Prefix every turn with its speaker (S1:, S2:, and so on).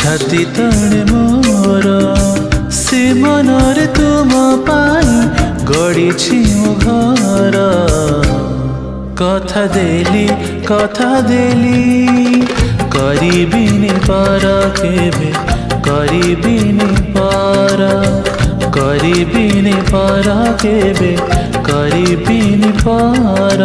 S1: छाती तले मोर से मनरे तुम पाई गढ़ी मो घर कथा देली करिबिनी पार केबे करिबिनी पार केबे करिबिनी पार।